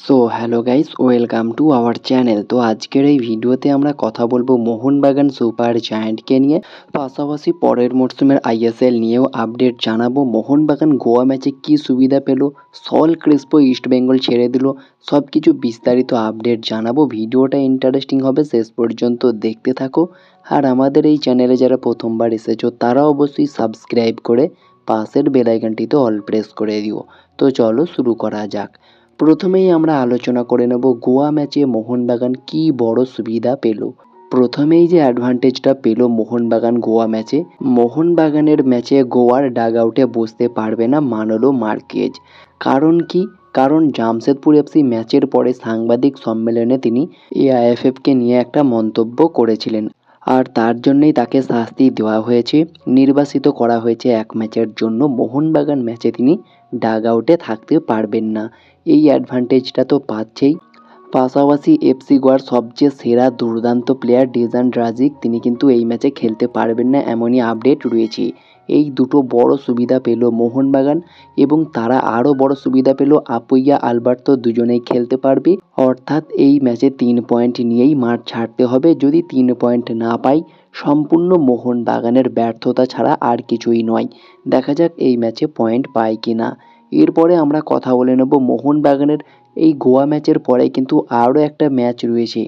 So hello guys, welcome to our channel. তো আজকের এই ভিডিওতে আমরা কথা বলবো মোহনবাগান সুপার জায়ান্টকে নিয়ে, পাশাপাশি পরের মরশুমের আইএসএল নিয়েও আপডেট জানাবো। মোহনবাগান গোয়া ম্যাচে কী সুবিধা পেল, সল ক্রিস্পো ইস্টবেঙ্গল ছেড়ে দিল, সব কিছু বিস্তারিত আপডেট জানাবো। ভিডিওটা ইন্টারেস্টিং হবে, শেষ পর্যন্ত দেখতে থাকো। আর আমাদের এই চ্যানেলে যারা প্রথমবার এসেছো তারা অবশ্যই সাবস্ক্রাইব করে পাশের বেল আইকনটিতে অল প্রেস করে দিও। তো চলো শুরু করা যাক। প্রথমেই আমরা আলোচনা করে নেব গোয়া ম্যাচে মোহনবাগান কী বড় সুবিধা পেল। প্রথমেই যে অ্যাডভান্টেজটা পেল মোহনবাগান গোয়া ম্যাচে, মোহনবাগানের ম্যাচে গোয়ার ডাগ আউটে বসতে পারবে না মানলো মার্কেজ। কারণ কি? কারণ জামশেদপুর এফসি ম্যাচের পরে সাংবাদিক সম্মেলনে তিনি এআইএফএফকে নিয়ে একটা মন্তব্য করেছিলেন, আর তার জন্যই তাকে শাস্তি দেওয়া হয়েছে, নির্বাসিত করা হয়েছে এক ম্যাচের জন্য। মোহনবাগান ম্যাচে তিনি ডাগ আউটে থাকতে পারবেন না, এই অ্যাডভান্টেজটা তো পাচ্ছেই। পাশাপাশি এফসি গোয়ার সবচেয়ে সেরা দুর্দান্ত প্লেয়ার ডিজান ড্রাজিক, তিনি কিন্তু এই ম্যাচে খেলতে পারবেন না, এমনই আপডেট রয়েছে। এই দুটো বড় সুবিধা পেল মোহনবাগান, এবং তারা আরও বড় সুবিধা পেল আপুইয়া আলবার্তো দুজনেই খেলতে পারবে। অর্থাৎ এই ম্যাচে 3 পয়েন্ট নিয়েই মাঠ ছাড়তে হবে। যদি 3 পয়েন্ট না পাই, সম্পূর্ণ মোহনবাগানের ব্যর্থতা ছাড়া আর কিছুই নয়। দেখা যাক এই ম্যাচে পয়েন্ট পায় কি না। এরপরে আমরা কথা বলে নেব মোহনবাগানের এই গোয়া ম্যাচের পরে কিন্তু আরও একটা ম্যাচ রয়েছে।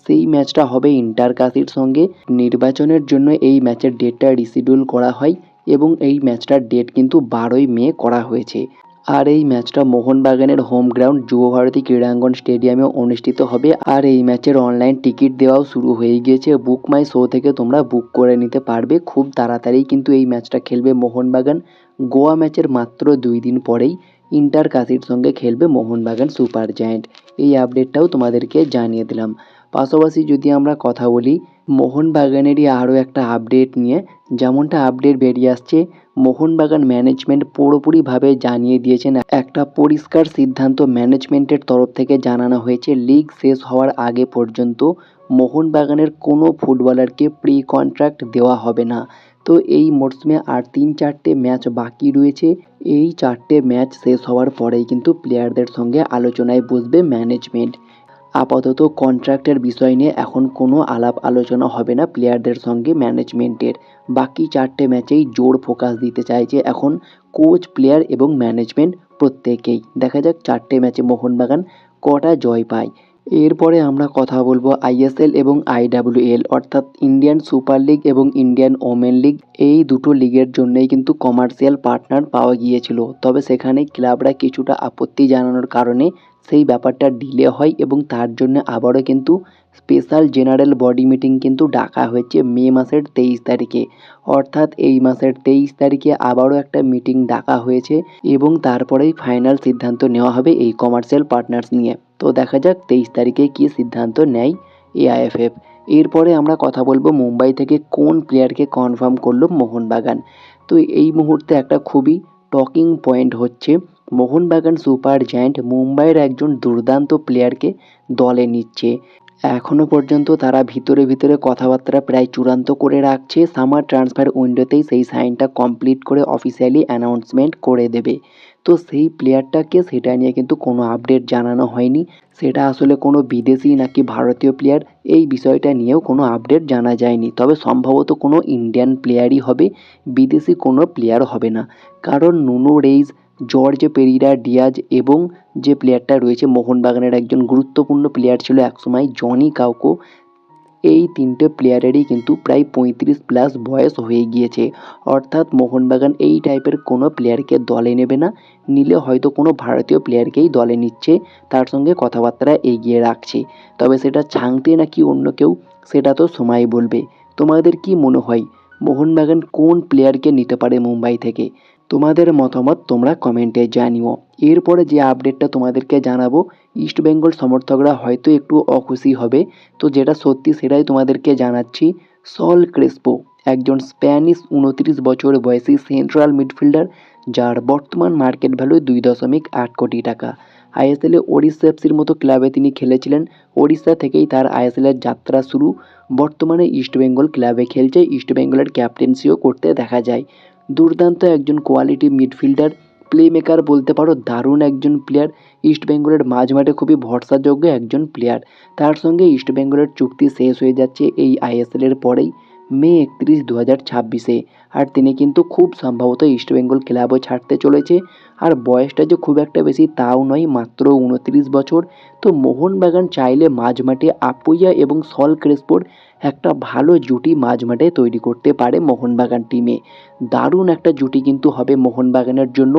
সেই ম্যাচটা হবে ইন্টার কাশির সঙ্গে। নির্বাচনের জন্য এই ম্যাচের ডেটটা রিশিডিউল করা হয়, এবং এই ম্যাচটার ডেট কিন্তু 12ই মে করা হয়েছে। আর এই ম্যাচটা মোহনবাগানের হোম গ্রাউন্ড যুবভারতী ক্রীড়াঙ্গন স্টেডিয়ামে অনুষ্ঠিত হবে। আর এই ম্যাচের অনলাইন টিকিট দেওয়াও শুরু হয়ে গিয়েছে। বুক মাই শো থেকে তোমরা বুক করে নিতে পারবে খুব তাড়াতাড়ি। কিন্তু এই ম্যাচটা খেলবে মোহনবাগান। গোয়া ম্যাচের মাত্র 2 দিন পরেই ইন্টার কাশির সঙ্গে খেলবে মোহনবাগান সুপার জায়ান্ট। এই আপডেটটাও তোমাদেরকে জানিয়ে দিলাম। পাশাপাশি যদি আমরা কথা বলি মোহনবাগানেরই আরও একটা আপডেট নিয়ে, যেমনটা আপডেট বেরিয়ে আসছে, মোহনবাগান ম্যানেজমেন্ট পুরোপুরিভাবে জানিয়ে দিয়েছেন, একটা পরিষ্কার সিদ্ধান্ত ম্যানেজমেন্টের তরফ থেকে জানানো হয়েছে, লিগ শেষ হওয়ার আগে পর্যন্ত মোহনবাগানের কোনো ফুটবলারকে প্রি কন্ট্রাক্ট দেওয়া হবে না। তো এই মরশুমে আর 3-4টে ম্যাচ বাকি রয়েছে। এই 4টে ম্যাচ শেষ হওয়ার পরেই কিন্তু প্লেয়ারদের সঙ্গে আলোচনায় বসবে ম্যানেজমেন্ট। আপাতত কন্ট্রাক্টের বিষয় নিয়ে এখন কোনো আলাপ আলোচনা হবে না প্লেয়ারদের সঙ্গে ম্যানেজমেন্টের। বাকি 4টে ম্যাচেই জোর ফোকাস দিতে চাইছে এখন কোচ, প্লেয়ার এবং ম্যানেজমেন্ট প্রত্যেকেই। দেখা যাক 4টে ম্যাচে মোহনবাগান কটা জয় পায়। এরপরে আমরা কথা বলবো আইএসএল এবং আইডাব্লিউএল, অর্থাৎ ইন্ডিয়ান সুপার লিগ এবং ইন্ডিয়ান ওমেন লিগ। এই দুটো লিগের জন্যই কিন্তু কমার্শিয়াল পার্টনার পাওয়া গিয়েছিল, তবে সেখানে ক্লাবরা কিছুটা আপত্তি জানানোর কারণে সেই ব্যাপারটা ডিলে হয়, এবং তার জন্য আবারও কিন্তু স্পেশাল জেনারেল বডি মিটিং কিন্তু ডাকা হয়েছে মে মাসের 23 তারিখে। অর্থাৎ এই মাসের 23 তারিখে আবারও একটা মিটিং ডাকা হয়েছে, এবং তারপরেই ফাইনাল সিদ্ধান্ত নেওয়া হবে এই কমার্শিয়াল পার্টনার্স নিয়ে। তো দেখা যাক 23 তারিখে কী সিদ্ধান্ত নেয় এআইএফএফ। এরপরে আমরা কথা বলবো মুম্বাই থেকে কোন প্লেয়ারকে কনফার্ম করলো মোহনবাগান। তো এই মুহূর্তে একটা খুবই টকিং পয়েন্ট হচ্ছে, মোহনবাগান সুপার জায়ান্ট মুম্বাইয়ের একজন দুর্দান্ত প্লেয়ারকে দলে নিচ্ছে। এখনও পর্যন্ত তারা ভিতরে ভিতরে কথাবার্তা প্রায় চূড়ান্ত করে রাখছে, সামার ট্রান্সফার উইন্ডোতেই সেই সাইনটা কমপ্লিট করে অফিসিয়ালি অ্যানাউন্সমেন্ট করে দেবে। তো সেই প্লেয়ারটাকে, সেটা নিয়ে কিন্তু কোনো আপডেট জানানো হয়নি। সেটা আসলে কোনো বিদেশি নাকি ভারতীয় প্লেয়ার, এই বিষয়টা নিয়েও কোনো আপডেট জানা যায়নি। তবে সম্ভবত কোনো ইন্ডিয়ান প্লেয়ারই হবে, বিদেশি কোনো প্লেয়ার হবে না। কারণ নুনো রেইস, জর্জ পেরিরা ডিয়াজ, এবং যে প্লেয়ারটা রয়েছে মোহনবাগানের একজন গুরুত্বপূর্ণ প্লেয়ার ছিল একসময় জনি কাউকো, এই 3টে প্লেয়ারেরই কিন্তু প্রায় 35+ বয়স হয়ে গিয়েছে। অর্থাৎ মোহনবাগান এই টাইপের কোনো প্লেয়ারকে দলে নেবে না, নিলে হয়তো কোনো ভারতীয় প্লেয়ারকেই দলে নিচ্ছে, তার সঙ্গে কথাবার্তা এগিয়ে রাখছে। তবে সেটা ছাংতে নাকি অন্য কেউ, সেটা তো সময় বলবে। তোমাদের কি মনে হয় মোহনবাগান কোন প্লেয়ারকে নিতে পারে মুম্বাই থেকে? তোমাদের মতামত তোমরা কমেন্টে জানিও। এরপরে যে আপডেটটা তোমাদেরকে জানাবো, ইস্টবেঙ্গল সমর্থকরা হয়তো একটু অখুশি হবে, তো যেটা সত্যি সেটাই তোমাদেরকে জানাচ্ছি। সল ক্রেসপো, একজন স্প্যানিশ 29 বছর বয়সী সেন্ট্রাল মিডফিল্ডার, যার বর্তমান মার্কেট ভ্যালু 2.8 কোটি টাকা। আইএসএলে ওড়িশা এফসির মতো ক্লাবে তিনি খেলেছিলেন। ওড়িশা থেকেই তার আইএসএলের যাত্রা শুরু। বর্তমানে ইস্টবেঙ্গল ক্লাবে খেলছে, ইস্টবেঙ্গলের ক্যাপ্টেন্সিও করতে দেখা যায়। দুর্দান্ত একজন কোয়ালিটি মিডফিল্ডার, প্লে মেকার বলতে পারো, দারুণ একজন প্লেয়ার। ইস্টবেঙ্গলের মাঝমাঠে খুবই ভরসাযোগ্য একজন প্লেয়ার। তার সঙ্গে ইস্টবেঙ্গলের চুক্তি শেষ হয়ে যাচ্ছে এই আইএসএলের পরেই মে 31, 2026-এ। আর তিনি কিন্তু খুব সম্ভবত ইস্টবেঙ্গল ক্লাবও ছাড়তে চলেছে। আর বয়সটা যে খুব একটা বেশি তাও নয়, মাত্র 29 বছর। তো মোহনবাগান চাইলে মাঝমাঠে আপুইয়া এবং সল ক্রেসপোর একটা ভালো জুটি মাঝমাঠে তৈরি করতে পারে মোহনবাগান টিমে। দারুণ একটা জুটি কিন্তু হবে মোহনবাগানের জন্য।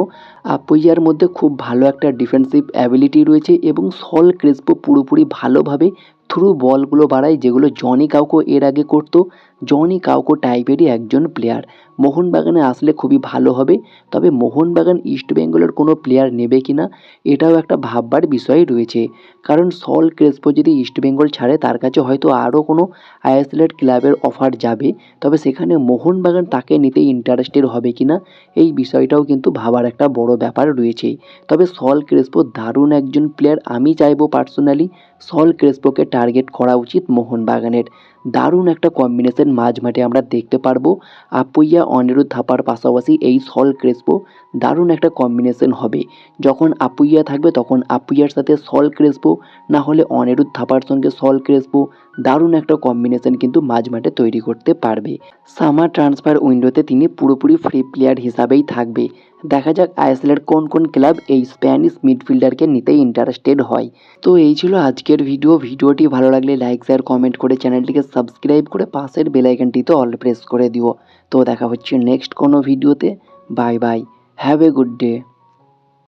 আপুইয়ার মধ্যে খুব ভালো একটা ডিফেন্সিভ অ্যাবিলিটি রয়েছে এবং সল ক্রেসপো পুরোপুরি ভালোভাবে থ্রু বলগুলো বাড়ায়, যেগুলো জনি কাউকো এর আগে করতো। জনি কাউকো টাইপেরই একজন প্লেয়ার মোহনবাগানে আসলে খুবই ভালো হবে। তবে মোহনবাগান ইস্টবেঙ্গলের কোনো প্লেয়ার নেবে কি না এটাও একটা ভাববার বিষয় রয়েছে, কারণ সল ক্রেসপো যদি ইস্টবেঙ্গল ছাড়ে তার কাছে হয়তো আরও কোনো আইএসএলের ক্লাবের অফার যাবে। তবে সেখানে মোহনবাগান তাকে নিতে ইন্টারেস্টেড হবে কি না এই বিষয়টাও কিন্তু ভাবার একটা বড় ব্যাপার রয়েছে। তবে সল ক্রেসপো দারুণ একজন প্লেয়ার, আমি চাইবো পার্সোনালি সল ক্রেসপোকে টার্গেট করা উচিত মোহনবাগানের। দারুণ একটা কম্বিনেশন মাঝমাঠে আমরা দেখতে পারবো। আপুইয়া অনিরুদ্ধ থাপার পাশাপাশি এই সল ক্রেসপো দারুণ একটা কম্বিনেশন হবে। যখন আপুইয়া থাকবে তখন আপুইয়ার সাথে সল ক্রেসপো, না হলে অনিরুদ্ধ থাপার সঙ্গে সল ক্রেসপো, দারুণ একটা কম্বিনেশন কিন্তু মাঝমাঠে তৈরি করতে পারবে। সামার ট্রান্সফার উইন্ডোতে তিনি পুরোপুরি ফ্রি প্লেয়ার হিসাবেই থাকবে। দেখা যাক আইএসএলের কোন কোন ক্লাব এই স্প্যানিশ মিডফিল্ডারকে নিতে ইন্টারেস্টেড হয়। তো এই ছিল আজকের ভিডিওটি ভালো লাগলে লাইক শেয়ার কমেন্ট করে চ্যানেলটিকে সাবস্ক্রাইব করে পাশের বেল আইকনটিতে অল প্রেস করে দিও। তো দেখা হচ্ছে নেক্সট কোনো ভিডিওতে। Bye bye, have a good day.